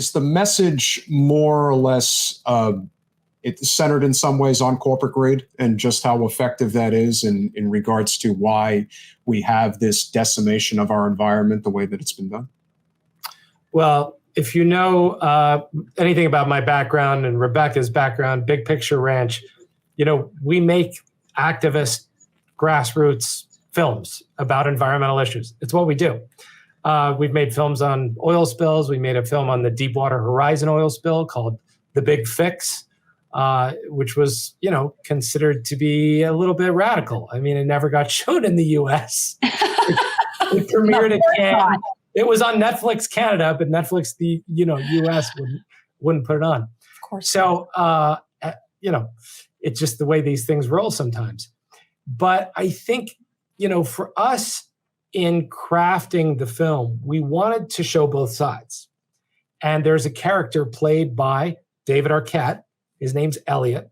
is the message more or less it's centered in some ways on corporate greed and just how effective that is in regards to why we have this decimation of our environment the way that it's been done? Well, if you know anything about my background and Rebecca's background, Big Picture Ranch, we make activist grassroots films about environmental issues. It's what we do. We've made films on oil spills. We made a film on the Deepwater Horizon oil spill called The Big Fix, which was, considered to be a little bit radical. I mean, it never got shown in the U.S. It premiered at Cannes. It was on Netflix Canada, but Netflix, the U.S. wouldn't put it on. Of course. So, it's just the way these things roll sometimes. But I think, for us in crafting the film, we wanted to show both sides. And there's a character played by David Arquette. His name's Elliot.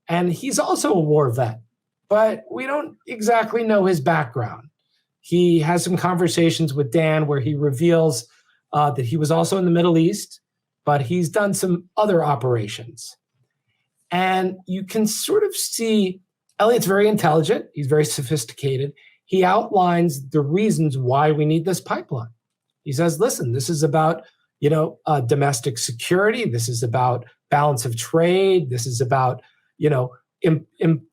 And he's also a war vet, but we don't exactly know his background. He has some conversations with Dan where he reveals that he was also in the Middle East, but he's done some other operations. And you can sort of see Elliot's very intelligent. He's very sophisticated. He outlines the reasons why we need this pipeline. He says, listen, this is about, domestic security. This is about balance of trade. This is about,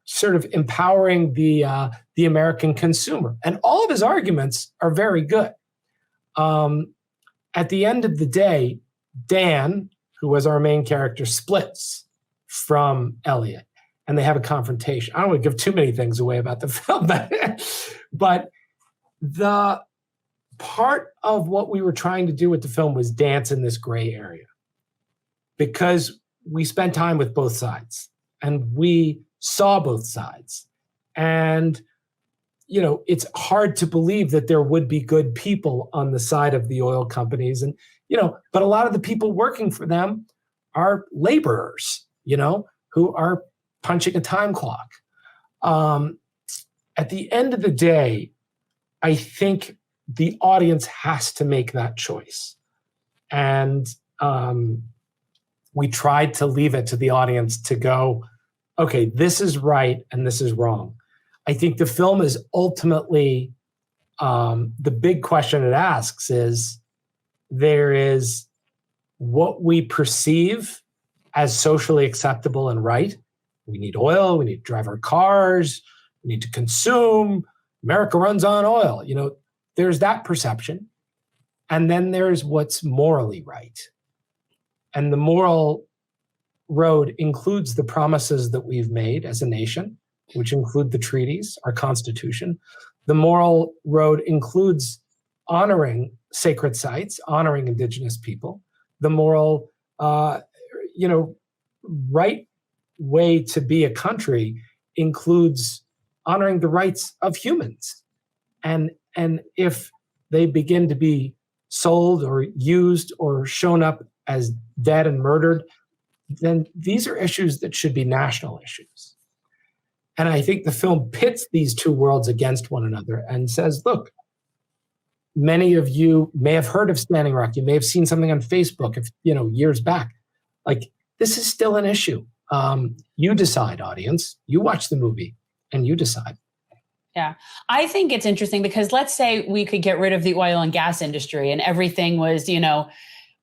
sort of empowering the American consumer. And all of his arguments are very good. At the end of the day, Dan, who was our main character, splits from Elliot, and they have a confrontation. I don't want to give too many things away about the film, but the part of what we were trying to do with the film was dance in this gray area, because we spent time with both sides and we saw both sides. And, it's hard to believe that there would be good people on the side of the oil companies. And, but a lot of the people working for them are laborers, who are punching a time clock. At the end of the day, I think the audience has to make that choice. And we tried to leave it to the audience to go, okay, this is right and this is wrong. I think the film is ultimately, the big question it asks is, there is what we perceive as socially acceptable and right. We need oil, we need to drive our cars, we need to consume, America runs on oil. There's that perception. And then there's what's morally right. And the moral road includes the promises that we've made as a nation, which include the treaties, our Constitution. The moral road includes honoring sacred sites, honoring Indigenous people. The moral, right way to be a country includes honoring the rights of humans. And if they begin to be sold or used or shown up as dead and murdered, then these are issues that should be national issues. And I think the film pits these two worlds against one another and says, look, many of you may have heard of Standing Rock. You may have seen something on Facebook, years back. Like, this is still an issue. You decide, audience. You watch the movie and you decide. Yeah. I think it's interesting because let's say we could get rid of the oil and gas industry and everything was,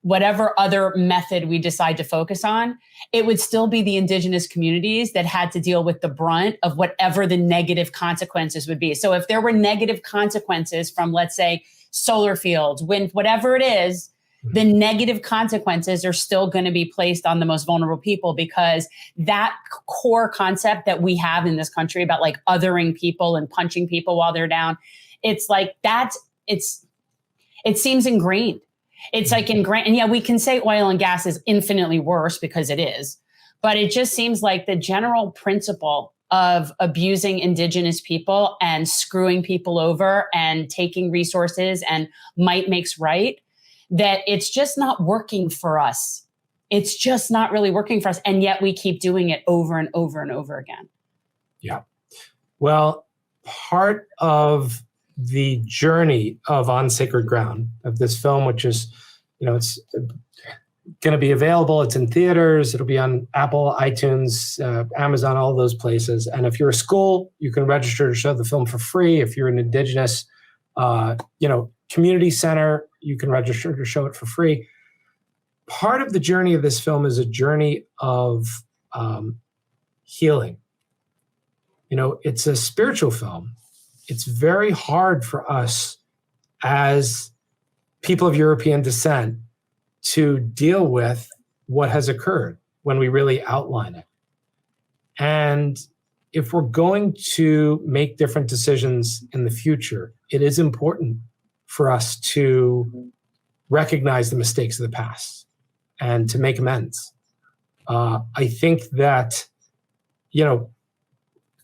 whatever other method we decide to focus on, it would still be the indigenous communities that had to deal with the brunt of whatever the negative consequences would be. So if there were negative consequences from, let's say, solar fields, wind, whatever it is, the negative consequences are still going to be placed on the most vulnerable people, because that core concept that we have in this country about like othering people and punching people while they're down, it's like it seems ingrained. It's like ingrained. And yeah, we can say oil and gas is infinitely worse because it is, but it just seems like the general principle of abusing indigenous people and screwing people over and taking resources and might makes right, that it's just not working for us. It's just not really working for us. And yet we keep doing it over and over and over again. Yeah. Well, part of the journey of On Sacred Ground of this film, which is, it's going to be available. It's in theaters. It'll be on Apple, iTunes, Amazon, all those places. And if you're a school, you can register to show the film for free. If you're an Indigenous, community center, you can register to show it for free. Part of the journey of this film is a journey of healing. It's a spiritual film. It's very hard for us as people of European descent to deal with what has occurred when we really outline it. And if we're going to make different decisions in the future, it is important for us to recognize the mistakes of the past and to make amends. I think that,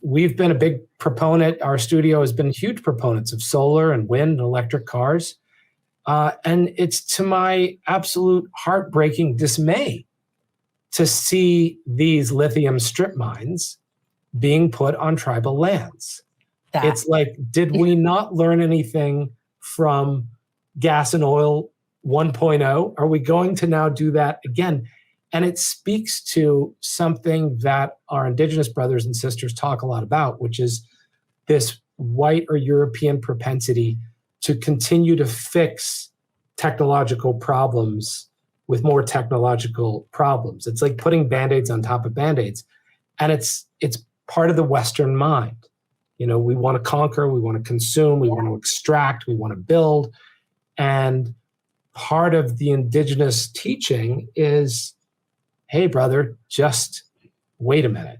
we've been a big proponent, our studio has been huge proponents of solar and wind and electric cars. And it's to my absolute heartbreaking dismay to see these lithium strip mines being put on tribal lands. It's like, did we not learn anything from gas and oil 1.0? Are we going to now do that again? And it speaks to something that our Indigenous brothers and sisters talk a lot about, which is this white or European propensity to continue to fix technological problems with more technological problems. It's like putting Band-Aids on top of Band-Aids. And it's part of the Western mind. We want to conquer, we want to consume, we want to extract, we want to build. And part of the Indigenous teaching is, hey, brother, just wait a minute.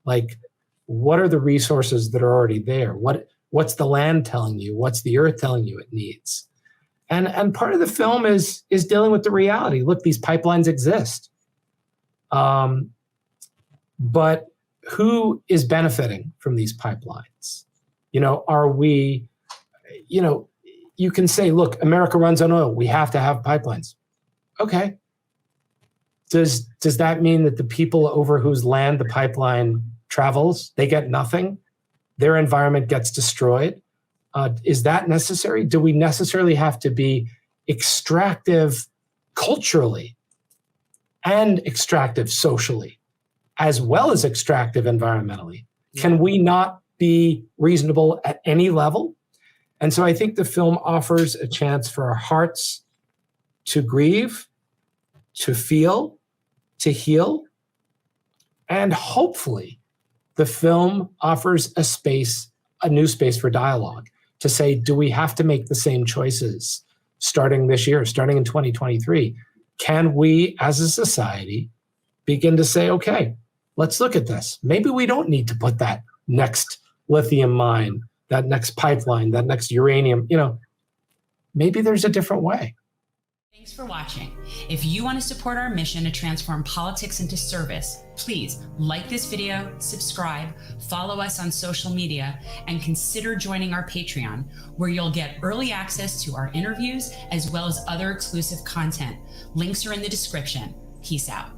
Like, what are the resources that are already there? What's the land telling you? What's the earth telling you it needs? And part of the film is dealing with the reality. Look, these pipelines exist. But who is benefiting from these pipelines? Are we, you can say, look, America runs on oil. We have to have pipelines. Okay. Does that mean that the people over whose land the pipeline travels, they get nothing? Their environment gets destroyed? Is that necessary? Do we necessarily have to be extractive culturally and extractive socially, as well as extractive environmentally? Can we not be reasonable at any level? And so I think the film offers a chance for our hearts to grieve, to feel, to heal. And hopefully the film offers a new space for dialogue to say, do we have to make the same choices starting this year, starting in 2023? Can we as a society begin to say, okay, let's look at this. Maybe we don't need to put that next lithium mine, that next pipeline, that next uranium, maybe there's a different way. Thanks for watching. If you want to support our mission to transform politics into service, please like this video, subscribe, follow us on social media, and consider joining our Patreon, where you'll get early access to our interviews as well as other exclusive content. Links are in the description. Peace out.